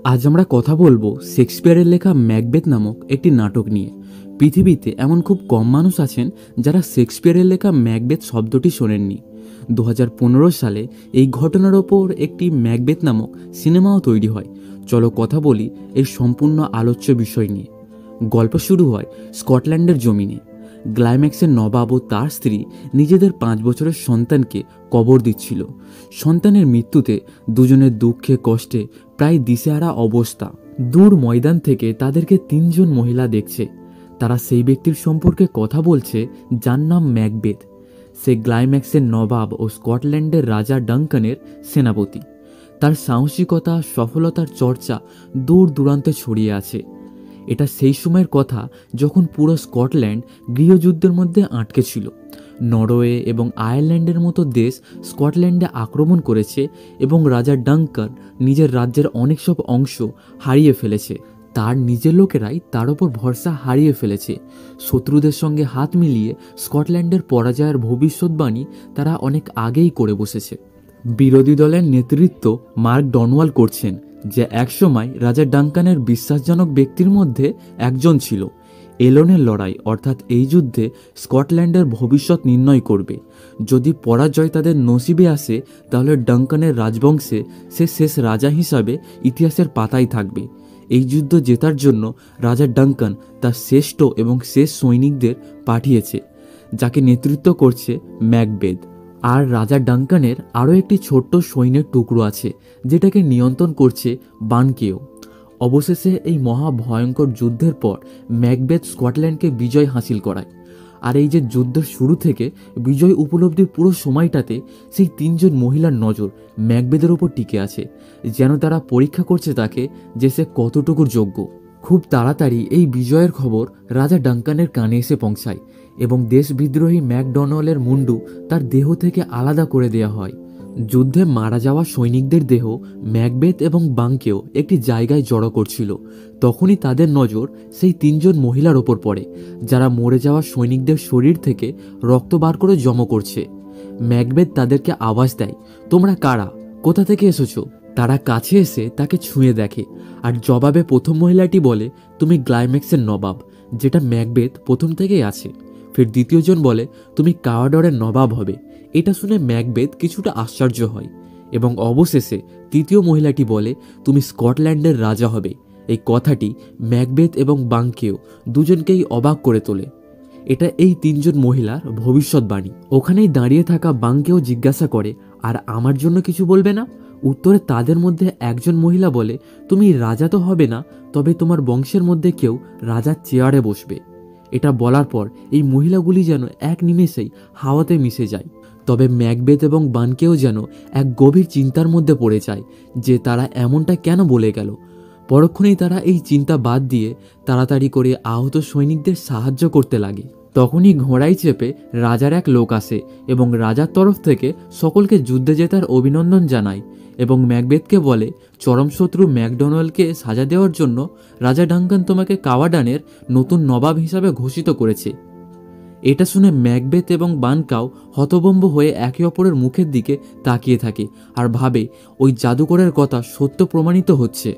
আজ আমরা কথা বলবো শেক্সপিয়ারের লেখা ম্যাকবেথ নামক একটি নাটক নিয়ে। পৃথিবীতে এমন খুব কম মানুষ আছেন যারা শেক্সপিয়ারের লেখা ম্যাকবেথ শব্দটি শোনেননি। 2015 সালে এই ঘটনার ওপর একটি ম্যাকবেথ নামক সিনেমাও তৈরি হয়। চলো কথা বলি এই সম্পূর্ণ আলোচ্য বিষয় নিয়ে। গল্প শুরু হয় স্কটল্যান্ডের জমিনে। গ্লাইম্যাক্সের নবাব ও তার স্ত্রী নিজেদের 5 বছরের সন্তানকে কবর দিচ্ছিল। সন্তানের মৃত্যুতে দুজনের দুঃখে কষ্টে প্রায় দিশেহারা অবস্থা। দূর ময়দান থেকে তাদেরকে 3 জন মহিলা দেখছে। তারা সেই ব্যক্তির সম্পর্কে কথা বলছে যার নাম ম্যাকবেথ। সে গ্লাইম্যাক্সের নবাব ও স্কটল্যান্ডের রাজা ডাঙ্কানের সেনাপতি। তার সাহসিকতা সফলতার চর্চা দূর দূরান্তে ছড়িয়ে আছে। এটা সেই সময়ের কথা যখন পুরো স্কটল্যান্ড গৃহযুদ্ধের মধ্যে আটকে ছিল। নরওয়ে এবং আয়ারল্যান্ডের মতো দেশ স্কটল্যান্ডে আক্রমণ করেছে এবং রাজা ডাঙ্কান নিজের রাজ্যের অনেক সব অংশ হারিয়ে ফেলেছে। তার নিজের লোকেরাই তার ওপর ভরসা হারিয়ে ফেলেছে। শত্রুদের সঙ্গে হাত মিলিয়ে স্কটল্যান্ডের পরাজয়ের ভবিষ্যৎবাণী তারা অনেক আগেই করে বসেছে। বিরোধী দলের নেতৃত্ব মার্ক ডনওয়াল করছেন, যে একসময় রাজা ডাঙ্কানের বিশ্বাসজনক ব্যক্তির মধ্যে একজন ছিল। এলনের লড়াই অর্থাৎ এই যুদ্ধে স্কটল্যান্ডের ভবিষ্যৎ নির্ণয় করবে। যদি পরাজয় তাদের নসিবে আসে তাহলে ডাঙ্কানের রাজবংশে সে শেষ রাজা হিসাবে ইতিহাসের পাতায় থাকবে। এই যুদ্ধ জেতার জন্য রাজা ডাঙ্কান তার শ্রেষ্ঠ এবং শেষ সৈনিকদের পাঠিয়েছে, যাকে নেতৃত্ব করছে ম্যাকবেথ। আর রাজা ডাঙ্কানের আরও একটি ছোট্ট সৈন্যের টুকরো আছে যেটাকে নিয়ন্ত্রণ করছে বানকেও। অবশেষে এই মহা ভয়ঙ্কর যুদ্ধের পর ম্যাকবেথ স্কটল্যান্ডকে বিজয় হাসিল করায়। আর এই যে যুদ্ধের শুরু থেকে বিজয় উপলব্ধির পুরো সময়টাতে সেই 3 জন মহিলার নজর ম্যাকবেথের ওপর টিকে আছে, যেন তারা পরীক্ষা করছে তাকে যে সে কতটুকুর যোগ্য। খুব তাড়াতাড়ি এই বিজয়ের খবর রাজা ডাঙ্কানের কানে এসে পৌঁছায় এবং দেশবিদ্রোহী ম্যাকডোনাল্ডের মুন্ডু তার দেহ থেকে আলাদা করে দেওয়া হয়। যুদ্ধে মারা যাওয়া সৈনিকদের দেহ ম্যাকবেথ এবং বাঙ্কেও একটি জায়গায় জড়ো করছিল। তখনই তাদের নজর সেই 3 জন মহিলার ওপর পড়ে, যারা মরে যাওয়া সৈনিকদের শরীর থেকে রক্ত বার করে জমা করছে। ম্যাকবেথ তাদেরকে আওয়াজ দেয়, তোমরা কারা, কোথা থেকে এসেছো? তারা কাছে এসে তাকে ছুঁয়ে দেখে, আর জবাবে প্রথম মহিলাটি বলে, তুমি গ্লাইম্যাক্সের নবাব, যেটা ম্যাকবেথ প্রথম থেকেই আছে। ফের দ্বিতীয়জন বলে, তুমি কাওয়াডরের নবাব হবে। এটা শুনে ম্যাকবেথ কিছুটা আশ্চর্য হয় এবং অবশেষে তৃতীয় মহিলাটি বলে, তুমি স্কটল্যান্ডের রাজা হবে। এই কথাটি ম্যাকবেথ এবং বাঙ্কেও দুজনকেই অবাক করে তোলে। এটা এই 3 জন মহিলার ভবিষ্যৎবাণী। ওখানেই দাঁড়িয়ে থাকা বাঙ্কেও জিজ্ঞাসা করে, আর আমার জন্য কিছু বলবে না? উত্তরে তাদের মধ্যে একজন মহিলা বলে, তুমি রাজা তো হবে না, তবে তোমার বংশের মধ্যে কেউ রাজার চেয়ারে বসবে। এটা বলার পর এই মহিলাগুলি যেন এক নিমেষেই হাওয়াতে মিশে যায়। তবে ম্যাকবেথ এবং বানকেও যেন এক গভীর চিন্তার মধ্যে পড়ে যায় যে তারা এমনটা কেন বলে গেল। পরক্ষণেই তারা এই চিন্তা বাদ দিয়ে তাড়াতাড়ি করে আহত সৈনিকদের সাহায্য করতে লাগে। তখনই ঘোড়ায় চেপে রাজার এক লোক আসে এবং রাজার তরফ থেকে সকলকে যুদ্ধে জেতার অভিনন্দন জানায় এবং ম্যাকবেথকে বলে, চরম শত্রু ম্যাকডোনাল্ডকে সাজা দেওয়ার জন্য রাজা ডাঙ্কান তোমাকে কাওয়াডানের নতুন নবাব হিসাবে ঘোষিত করেছে। এটা শুনে ম্যাকবেথ এবং বানকাও হতভম্ব হয়ে একে অপরের মুখের দিকে তাকিয়ে থাকে আর ভাবে ওই জাদুকরের কথা সত্য প্রমাণিত হচ্ছে।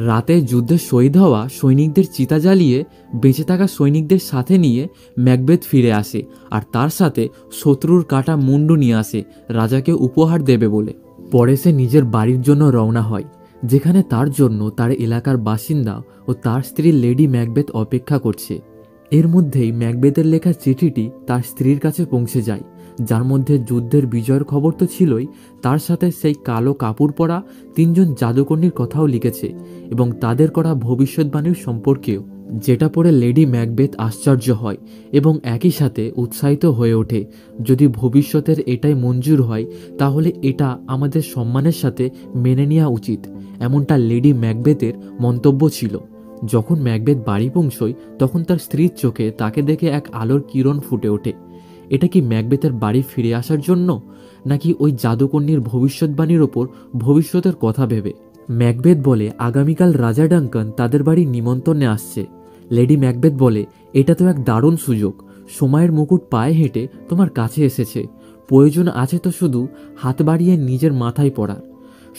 রাতে যুদ্ধে শহীদ হওয়া সৈনিকদের চিতা জ্বালিয়ে বেঁচে থাকা সৈনিকদের সাথে নিয়ে ম্যাকবেথ ফিরে আসে আর তার সাথে শত্রুর কাটা মুন্ডু নিয়ে আসে রাজাকে উপহার দেবে বলে। পরে সে নিজের বাড়ির জন্য রওনা হয়, যেখানে তার জন্য তার এলাকার বাসিন্দা ও তার স্ত্রী লেডি ম্যাকবেথ অপেক্ষা করছে। এর মধ্যেই ম্যাকবেথের লেখা চিঠিটি তার স্ত্রীর কাছে পৌঁছে যায়, যার মধ্যে যুদ্ধের বিজয়ের খবর তো ছিলই, তার সাথে সেই কালো কাপড় পরা 3 জন জাদুকর্ণীর কথাও লিখেছে এবং তাদের করা ভবিষ্যৎবাণীর সম্পর্কেও, যেটা পড়ে লেডি ম্যাকবেথ আশ্চর্য হয় এবং একই সাথে উৎসাহিত হয়ে ওঠে। যদি ভবিষ্যতের এটাই মঞ্জুর হয় তাহলে এটা আমাদের সম্মানের সাথে মেনে নেওয়া উচিত, এমনটা লেডি ম্যাকবেথের মন্তব্য ছিল। যখন ম্যাকবেথ বাড়ি পৌঁছয় তখন তার স্ত্রীর চোখে তাকে দেখে এক আলোর কিরণ ফুটে ওঠে। এটা কি ম্যাকবেথের বাড়ি ফিরে আসার জন্য, নাকি ওই জাদুকর্ণীর ভবিষ্যৎবাণীর ওপর ভবিষ্যতের কথা ভেবে? ম্যাকবেথ বলে, আগামীকাল রাজা ডাঙ্কান তাদের বাড়ি নিমন্ত্রণে আসছে। লেডি ম্যাকবেথ বলে, এটা তো এক দারুণ সুযোগ। সময়ের মুকুট পায়ে হেঁটে তোমার কাছে এসেছে, প্রয়োজন আছে তো শুধু হাত বাড়িয়ে নিজের মাথায় পড়ার।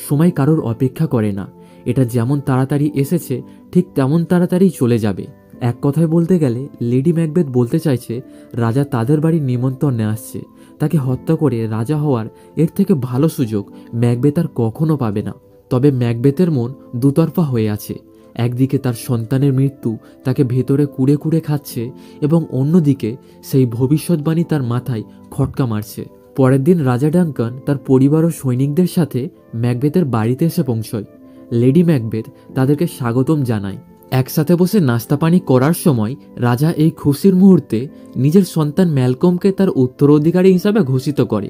সময় কারোর অপেক্ষা করে না। এটা যেমন তাড়াতাড়ি এসেছে ঠিক তেমন তাড়াতাড়ি চলে যাবে। এক কথায় বলতে গেলে লেডি ম্যাকবেথ বলতে চাইছে রাজা তাদের বাড়ির নিমন্ত্রণে আসছে, তাকে হত্যা করে রাজা হওয়ার এর থেকে ভালো সুযোগ ম্যাকবেথ আর কখনো পাবে না। তবে ম্যাকবেথের মন দুতরফা হয়ে আছে। একদিকে তার সন্তানের মৃত্যু তাকে ভেতরে কুড়ে কুড়ে খাচ্ছে এবং অন্যদিকে সেই ভবিষ্যৎবাণী তার মাথায় খটকা মারছে। পরের দিন রাজা ডাঙ্কান তার পরিবার ও সৈনিকদের সাথে ম্যাকবেথের বাড়িতে এসে পৌঁছয়। লেডি ম্যাকবেথ তাদেরকে স্বাগতম জানায়। একসাথে বসে নাস্তা পানি করার সময় রাজা এই খুশির মুহূর্তে নিজের সন্তান ম্যালকমকে তার উত্তরাধিকারী হিসাবে ঘোষিত করে।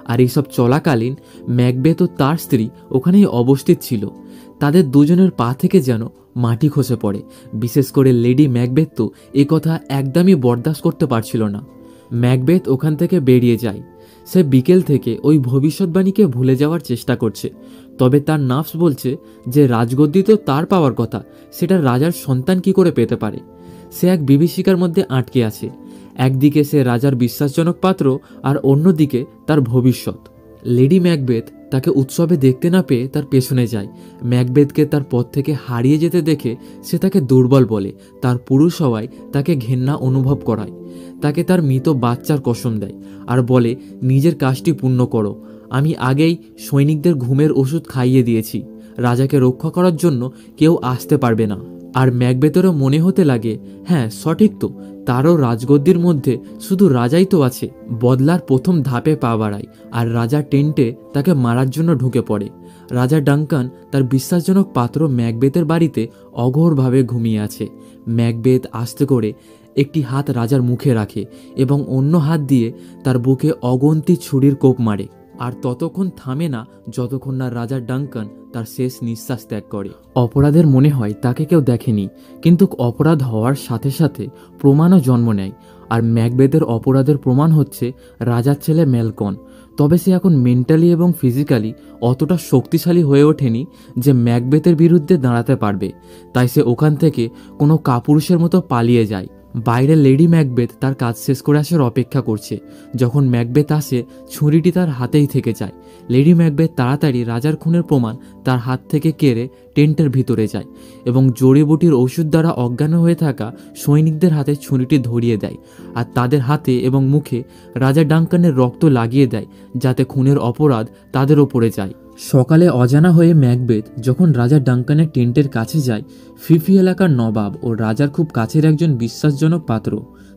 আর এইসব চলাকালীন ম্যাকবেথ ও তার স্ত্রী ওখানেই অবস্থিত ছিল। তাদের দুজনের পা থেকে যেন মাটি খসে পড়ে। বিশেষ করে লেডি ম্যাকবেথ তো একথা একদমই বরদাস্ত করতে পারছিল না। ম্যাকবেথ ওখান থেকে বেরিয়ে যায়। সে বিকেল থেকে ওই ভবিষ্যৎবাণীকে ভুলে যাওয়ার চেষ্টা করছে। তবে তার নার্ভস বলছে যে রাজগদ্দি তো তার পাওয়ার কথা, সেটা রাজার সন্তান কি করে পেতে পারে। সে এক বিভীষিকার মধ্যে আটকে আছে। একদিকে সে রাজার বিশ্বাসজনক পাত্র আর অন্যদিকে তার ভবিষ্যৎ। লেডি ম্যাকবেথ তাকে উৎসবে দেখতে না পেয়ে তার পেছনে যায়। ম্যাকবেথকে তার পথ থেকে হারিয়ে যেতে দেখে সে তাকে দুর্বল বলে। তার পুরুষ হওয়ায় তাকে ঘেন্না অনুভব করায়। তাকে তার মৃত বাচ্চার কসম দেয় আর বলে, নিজের কাজটি পূর্ণ করো। আমি আগেই সৈনিকদের ঘুমের ওষুধ খাইয়ে দিয়েছি। রাজাকে রক্ষা করার জন্য কেউ আসতে পারবে না। আর ম্যাকবেথেরও মনে হতে লাগে, হ্যাঁ সঠিক তো, তারও রাজগদ্দির মধ্যে শুধু রাজাই তো আছে। বদলার প্রথম ধাপে পা বাড়ায় আর রাজা টেন্টে তাকে মারার জন্য ঢুকে পড়ে। রাজা ডাঙ্কান তার বিশ্বাসজনক পাত্র ম্যাকবেথের বাড়িতে অঘোরভাবে ঘুমিয়ে আছে। ম্যাকবেথ আস্তে করে একটি হাত রাজার মুখে রাখে এবং অন্য হাত দিয়ে তার বুকে অগন্তি ছুরির কোপ মারে। আর ততক্ষণ থামে না যতক্ষণ না রাজা ডাঙ্কান তার শেষ নিঃশ্বাস ত্যাগ করে। অপরাধের মনে হয় তাকে কেউ দেখেনি, কিন্তু অপরাধ হওয়ার সাথে সাথে প্রমাণও জন্ম নেয়। আর ম্যাকবেথের অপরাধের প্রমাণ হচ্ছে রাজার ছেলে ম্যালকন। তবে সে এখন মেন্টালি এবং ফিজিক্যালি অতটা শক্তিশালী হয়ে ওঠেনি যে ম্যাকবেথের বিরুদ্ধে দাঁড়াতে পারবে। তাই সে ওখান থেকে কোনো কাপুরুষের মতো পালিয়ে যায়। বাইরে লেডি ম্যাকবেথ তার কাজ শেষ করে আসার অপেক্ষা করছে। যখন ম্যাকবেথ আসে, ছুরিটি তার হাতেই থেকে যায়। লেডি ম্যাকবেথ তাড়াতাড়ি রাজার খুনের প্রমাণ তার হাত থেকে কেড়ে টেন্টের ভিতরে যায় এবং জড়িবুটির ওষুধ দ্বারা অজ্ঞান হয়ে থাকা সৈনিকদের হাতে ছুরিটি ধরিয়ে দেয় আর তাদের হাতে এবং মুখে রাজা ডাঙ্কানের রক্ত লাগিয়ে দেয়, যাতে খুনের অপরাধ তাদের ওপরে যায়। সকালে অজানা হয়ে ম্যাকবেথ যখন রাজা ডাঙ্কানের টেন্টের কাছে যায়, ফিফি এলাকার নবাব ও রাজার খুব কাছের একজন বিশ্বাসজনক পাত্র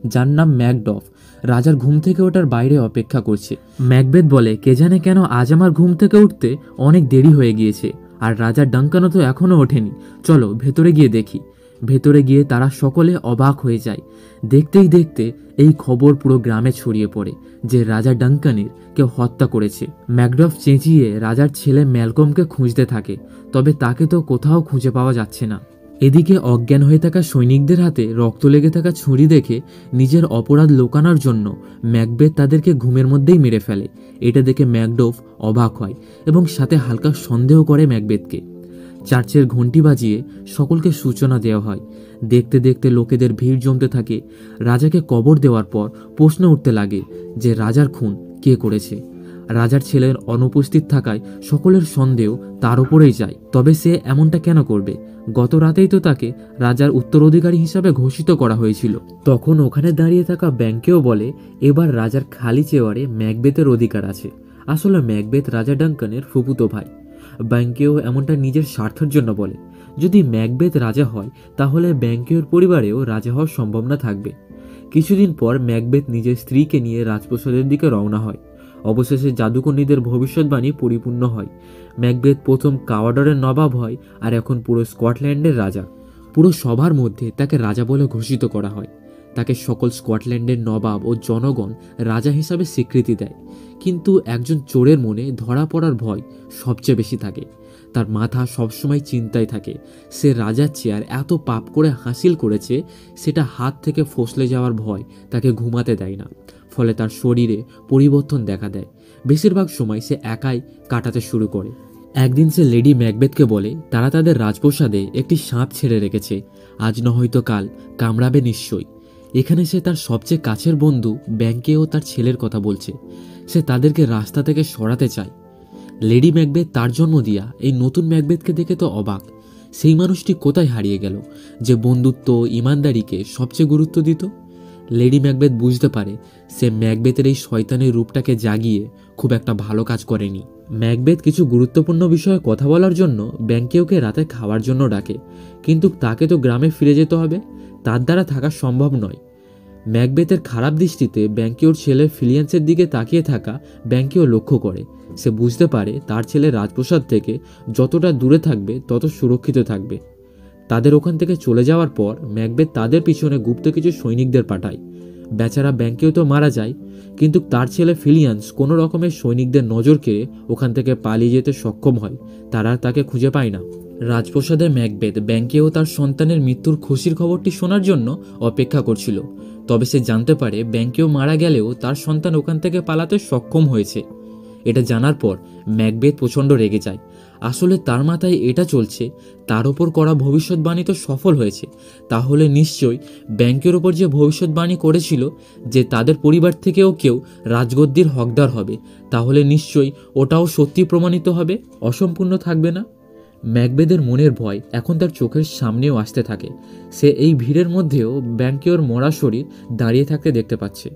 যার নাম ম্যাকডফ রাজার ঘুম থেকে ওঠার বাইরে অপেক্ষা করছে। ম্যাকবেথ বলে, কে জানে কেন আজ আমার ঘুম থেকে উঠতে অনেক দেরি হয়ে গিয়েছে, আর রাজা ডাঙ্কানও তো এখনও ওঠেনি। চলো ভেতরে গিয়ে দেখি। ভেতরে গিয়ে তারা সকলে অবাক হয়ে যায়। দেখতেই দেখতে এই খবর পুরো গ্রামে ছড়িয়ে পড়ে যে রাজা ডাঙ্কানের কেউ হত্যা করেছে। ম্যাকডফ চেঁচিয়ে রাজার ছেলে ম্যালকমকে খুঁজতে থাকে, তবে তাকে তো কোথাও খুঁজে পাওয়া যাচ্ছে না। এদিকে অজ্ঞান হয়ে থাকা সৈনিকদের হাতে রক্ত লেগে থাকা ছুরি দেখে নিজের অপরাধ লুকানোর জন্য ম্যাকবেথ তাদেরকে ঘুমের মধ্যেই মেরে ফেলে। এটা দেখে ম্যাকডফ অবাক হয় এবং সাথে হালকা সন্দেহ করে ম্যাকবেথকে। চার্চের ঘন্টি বাজিয়ে সকলকে সূচনা দেওয়া হয়। দেখতে দেখতে লোকেদের ভিড় জমতে থাকে। রাজাকে কবর দেওয়ার পর প্রশ্ন উঠতে লাগে যে রাজার খুন কে করেছে। রাজার ছেলের অনুপস্থিত থাকায় সকলের সন্দেহ তার উপরেই যায়। তবে সে এমনটা কেন করবে? গত রাতেই তো তাকে রাজার উত্তরাধিকারী হিসাবে ঘোষিত করা হয়েছিল। তখন ওখানে দাঁড়িয়ে থাকা ব্যাংকেও বলে, এবার রাজার খালি চেয়ারে ম্যাকবেথের অধিকার আছে। আসলে ম্যাকবেথ রাজা ডাঙ্কানের ফুফুতো ভাই। ব্যাংকেও এমনটা নিজের স্বার্থের জন্য বলে। যদি ম্যাকবেথ রাজা হয় তাহলে ব্যাংকের পরিবারেও রাজা হওয়ার সম্ভাবনা থাকবে। কিছুদিন পর ম্যাকবেথ নিজের স্ত্রীকে নিয়ে রাজপ্রাসাদের দিকে রওনা হয়। অবশেষে জাদুকর্ণীদের ভবিষ্যৎবাণী পরিপূর্ণ হয়। ম্যাকবেথ প্রথম কাওয়াডরের নবাব হয় আর এখন পুরো স্কটল্যান্ডের রাজা। পুরো সভার মধ্যে তাকে রাজা বলে ঘোষিত করা হয়। তাকে সকল স্কটল্যান্ডের নবাব ও জনগণ রাজা হিসাবে স্বীকৃতি দেয়। কিন্তু একজন চোরের মনে ধরা পড়ার ভয় সবচেয়ে বেশি থাকে। তার মাথা সবসময় চিন্তায় থাকে। সে রাজার চেয়ার এত পাপ করে হাসিল করেছে, সেটা হাত থেকে ফসলে যাওয়ার ভয় তাকে ঘুমাতে দেয় না। ফলে তার শরীরে পরিবর্তন দেখা দেয়। বেশিরভাগ সময় সে একাই কাটাতে শুরু করে। একদিন সে লেডি ম্যাকবেথকে বলে তারা তাদের রাজপ্রাসাদে একটি সাপ ছেড়ে রেখেছে। আজ না হয়তো কাল কামড়াবে নিশ্চয়ই। এখানে সে তার সবচেয়ে কাছের বন্ধু ব্যাংকেও তার ছেলের কথা বলছে। সে তাদেরকে রাস্তা থেকে সরাতে চায়। লেডি ম্যাকবেথ তার জন্ম দিয়া এই নতুন ম্যাকবেথকে দেখে তো অবাক। সেই মানুষটি কোথায় হারিয়ে গেল যে বন্ধুত্ব ইমানদারিকে সবচেয়ে গুরুত্ব দিত? লেডি ম্যাকবেথ বুঝতে পারে সে ম্যাকবেথের এই শয়তানের রূপটাকে জাগিয়ে খুব একটা ভালো কাজ করেনি। ম্যাকবেথ কিছু গুরুত্বপূর্ণ বিষয়ে কথা বলার জন্য ব্যাংকিওকে রাতে খাওয়ার জন্য ডাকে, কিন্তু তাকে তো গ্রামে ফিরে যেতে হবে, তার দ্বারা থাকা সম্ভব নয়। ম্যাকবেথের খারাপ দৃষ্টিতে ব্যাংকিওর ছেলে ফিলিয়ান্সের দিকে তাকিয়ে থাকা ব্যাংকিও লক্ষ্য করে। সে বুঝতে পারে তার ছেলে রাজপ্রাসাদ থেকে যতটা দূরে থাকবে তত সুরক্ষিত থাকবে। তাদের ওখান থেকে চলে যাওয়ার পর ম্যাকবেথ তাদের পিছনে গুপ্ত কিছু সৈনিকদের পাঠায়। বেচারা ব্যাংকিও তো মারা যায়, কিন্তু তার ছেলে ফিলিয়ান্স কোনো রকমের সৈনিকদের নজর কেড়ে ওখান থেকে পালিয়ে যেতে সক্ষম হয়। তারা তাকে খুঁজে পায় না। রাজপ্রাসাদের ম্যাকবেথ ব্যাংকিও তার সন্তানের মৃত্যুর খুশির খবরটি শোনার জন্য অপেক্ষা করছিল। তবে সে জানতে পারে ব্যাংকিও মারা গেলেও তার সন্তান ওখান থেকে পালাতে সক্ষম হয়েছে। এটা জানার পর ম্যাকবেথ প্রচণ্ড রেগে যায়। আসলে তার মাথায় এটা চলছে, তার ওপর করা ভবিষ্যৎবাণী তো সফল হয়েছে, তাহলে নিশ্চয়ই ব্যাংকের ওপর যে ভবিষ্যৎবাণী করেছিল যে তাদের পরিবার থেকেও কেউ রাজগদ্দির হকদার হবে, তাহলে নিশ্চয়ই ওটাও সত্যি প্রমাণিত হবে, অসম্পূর্ণ থাকবে না। ম্যাকবেথের মনের ভয় এখন তার চোখের সামনেও আসতে থাকে। সে এই ভিড়ের মধ্যেও ব্যাংকিওর মরা শরীর দাঁড়িয়ে থাকতে দেখতে পাচ্ছে।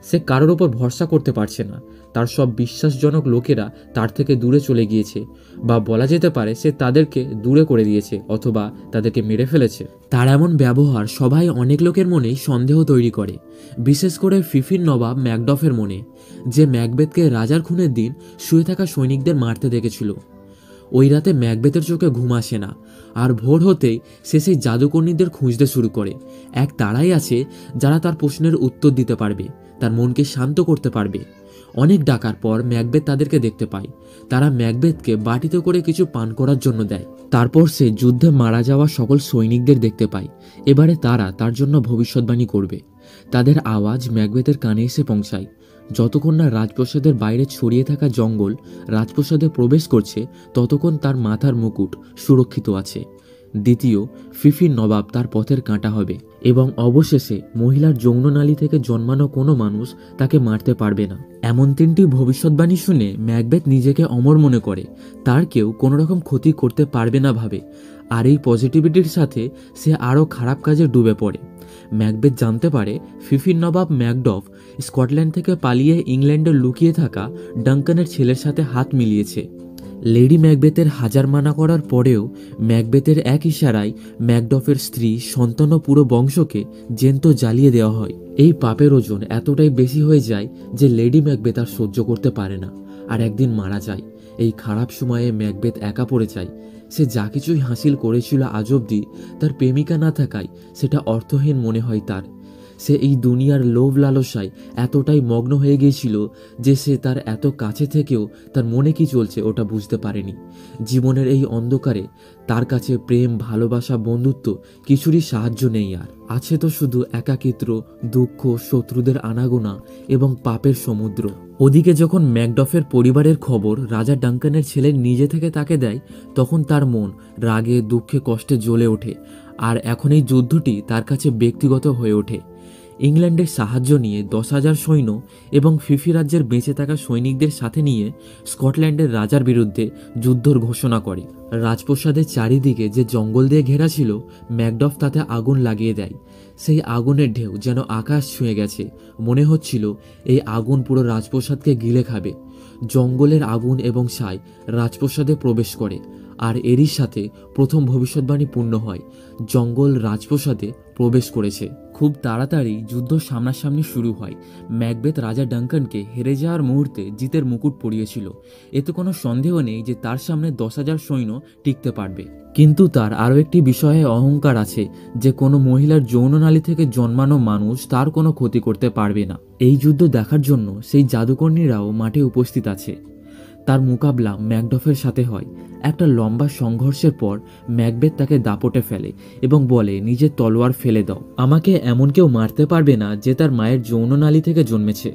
সে কারোর ওপর ভরসা করতে পারছে না। তার সব বিশ্বাসজনক লোকেরা তার থেকে দূরে চলে গিয়েছে, বা বলা যেতে পারে সে তাদেরকে দূরে করে দিয়েছে অথবা তাদেরকে মেরে ফেলেছে। তার এমন ব্যবহার সবাই অনেক লোকের মনেই সন্দেহ তৈরি করে, বিশেষ করে ফিফির নবাব ম্যাকডফের মনে, যে ম্যাকবেথকে রাজার খুনের দিন শুয়ে থাকা সৈনিকদের মারতে দেখেছিল। ওই রাতে ম্যাকবেথের চোখে ঘুম আসে না, আর ভোর হতেই সে সেই জাদুকর্ণীদের খুঁজতে শুরু করে। এক তারাই আছে যারা তার প্রশ্নের উত্তর দিতে পারবে, তার মনকে শান্ত করতে পারবে। অনেক ডাকার পর ম্যাকবেথ তাদেরকে দেখতে পায়। তারা ম্যাকবেথকে বাটিতে করে কিছু পান করার জন্য দেয়। তারপর সে যুদ্ধে মারা যাওয়া সকল সৈনিকদের দেখতে পায়। এবারে তারা তার জন্য ভবিষ্যৎবাণী করবে। তাদের আওয়াজ ম্যাকবেথের কানে এসে পৌঁছায়। যতক্ষণ না রাজপ্রাসাদের বাইরে ছড়িয়ে থাকা জঙ্গল রাজপ্রাসাদে প্রবেশ করছে, ততক্ষণ তার মাথার মুকুট সুরক্ষিত আছে। দ্বিতীয়, ফিফির নবাব তার পথের কাঁটা হবে, এবং অবশেষে মহিলার যৌননালী থেকে জন্মানো কোনো মানুষ তাকে মারতে পারবে না। এমন তিনটি ভবিষ্যৎবাণী শুনে ম্যাকবেথ নিজেকে অমর মনে করে। তার কেউ কোনো রকম ক্ষতি করতে পারবে না ভাবে, আর এই পজিটিভিটির সাথে সে আরও খারাপ কাজে ডুবে পড়ে। ম্যাকবেথ জানতে পারে ফিফির নবাব ম্যাকডফ স্কটল্যান্ড থেকে পালিয়ে ইংল্যান্ডে লুকিয়ে থাকা ডাঙ্কানের ছেলের সাথে হাত মিলিয়েছে। লেডি ম্যাকবেথের হাজার মানা করার পরেও ম্যাকবেথের এক ইশারায় ম্যাকডফের স্ত্রী, সন্তান ও পুরো বংশকে জ্যান্ত জ্বালিয়ে দেওয়া হয়। এই পাপের ওজন এতটাই বেশি হয়ে যায় যে লেডি ম্যাকবেথ আর সহ্য করতে পারে না, আর একদিন মারা যায়। এই খারাপ সময়ে ম্যাকবেথ একা পড়ে যায়। সে যা কিছুই হাসিল করেছিল আজ অবধি, তার প্রেমিকা না থাকায় সেটা অর্থহীন মনে হয় তার। সে এই দুনিয়ার লোভ লালসায় এতটাই মগ্ন হয়ে গিয়েছিল যে সে তার এত কাছে থেকেও তার মনে কি চলছে ওটা বুঝতে পারেনি। জীবনের এই অন্ধকারে তার কাছে প্রেম, ভালোবাসা, বন্ধুত্ব কিছুরই সাহায্য নেই। আর আছে তো শুধু একাকিত্ব, দুঃখ, শত্রুদের আনাগোনা এবং পাপের সমুদ্র। ওদিকে যখন ম্যাকডফের পরিবারের খবর রাজা ডাঙ্কানের ছেলে নিজে থেকে তাকে দেয়, তখন তার মন রাগে, দুঃখে, কষ্টে জ্বলে ওঠে। আর এখন এই যুদ্ধটি তার কাছে ব্যক্তিগত হয়ে ওঠে। ইংল্যান্ডের সাহায্য নিয়ে 10,000 সৈন্য এবং ফিফি রাজ্যের বেঁচে থাকা সৈনিকদের সাথে নিয়ে স্কটল্যান্ডের রাজার বিরুদ্ধে যুদ্ধর ঘোষণা করে। রাজপ্রাসাদের চারিদিকে যে জঙ্গল দিয়ে ঘেরা ছিল, ম্যাকডফ তাতে আগুন লাগিয়ে দেয়। সেই আগুনের ঢেউ যেন আকাশ ছুঁয়ে গেছে। মনে হচ্ছিল এই আগুন পুরো রাজপ্রাসাদকে গিলে খাবে। জঙ্গলের আগুন এবং ছাই রাজপ্রাসাদে প্রবেশ করে, আর এরই সাথে প্রথম ভবিষ্যৎবাণী পূর্ণ হয়। জঙ্গল রাজপ্রাসাদে প্রবেশ করেছে। খুব তাড়াতাড়ি যুদ্ধ সামনাসামনি শুরু হয়। ম্যাকবেথ রাজা ডাঙ্কানকে হেরে যাওয়ার মুহূর্তে জিতের মুকুট পরিয়েছিল। এতে কোনো সন্দেহ নেই যে তার সামনে 10,000 সৈন্য টিকতে পারবে। কিন্তু তার আরও একটি বিষয়ে অহংকার আছে, যে কোনো মহিলার যৌননালী থেকে জন্মানো মানুষ তার কোনো ক্ষতি করতে পারবে না। এই যুদ্ধ দেখার জন্য সেই জাদুকর্ণীরাও মাঠে উপস্থিত আছে। তার মোকাবলা ম্যাকডফের সাথে হয়। একটা লম্বা সংঘর্ষের পর ম্যাকবেথ তাকে দাপটে ফেলে এবং বলে, নিজের তলোয়ার ফেলে দাও। আমাকে এমন কেউ মারতে পারবে না যে তার মায়ের যৌননালী থেকে জন্মেছে।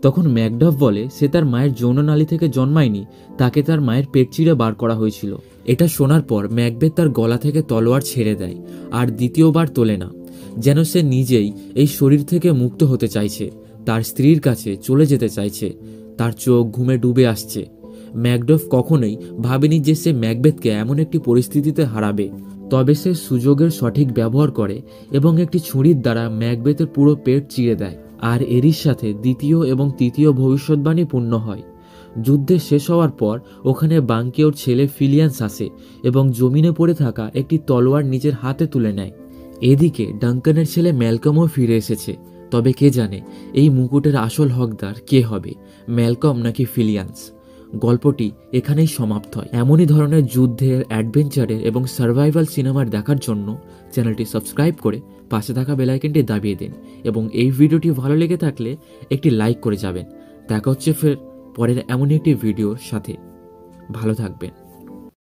তখন ম্যাকডফ বলে সে তার মায়ের যৌননালী থেকে জন্মায়নি, তাকে তার মায়ের পেট চিরে বার করা হয়েছিল। এটা শোনার পর ম্যাকবেথ তার গলা থেকে তলোয়ার ছেড়ে দেয়, আর দ্বিতীয়বার তোলে না, যেন সে নিজেই এই শরীর থেকে মুক্ত হতে চাইছে, তার স্ত্রীর কাছে চলে যেতে চাইছে। তার চোখ ঘুমে ডুবে আসছে। ম্যাকডফ কখনোই ভাবেনি যে সে ম্যাকবেথকে এমন একটি পরিস্থিতিতে হারাবে। তবে সে সুযোগের সঠিক ব্যবহার করে এবং একটি ছুরির দ্বারা ম্যাকবেথের পুরো পেট চিড়ে দেয়, আর এরই সাথে দ্বিতীয় এবং তৃতীয় ভবিষ্যৎবাণী পূর্ণ হয়। যুদ্ধে শেষ হওয়ার পর ওখানে বাঙ্কিওর ছেলে ফিলিয়ান্স আসে এবং জমিনে পড়ে থাকা একটি তলোয়ার নিজের হাতে তুলে নেয়। এদিকে ডাঙ্কানের ছেলে ম্যালকমও ফিরে এসেছে। তবে কে জানে এই মুকুটের আসল হকদার কে হবে, ম্যালকম নাকি ফিলিয়ান্স? গল্পটি এখানেই সমাপ্ত হয়। এমনই ধরনের যুদ্ধের, অ্যাডভেঞ্চারের এবং সার্ভাইভাল সিনেমার দেখার জন্য চ্যানেলটি সাবস্ক্রাইব করে পাশে থাকা বেল আইকনটি দাবিয়ে দিন এবং এই ভিডিওটি ভালো লেগে থাকলে একটি লাইক করে যাবেন। দেখা হচ্ছে ফের পরের এমনই একটি ভিডিওর সাথে। ভালো থাকবেন।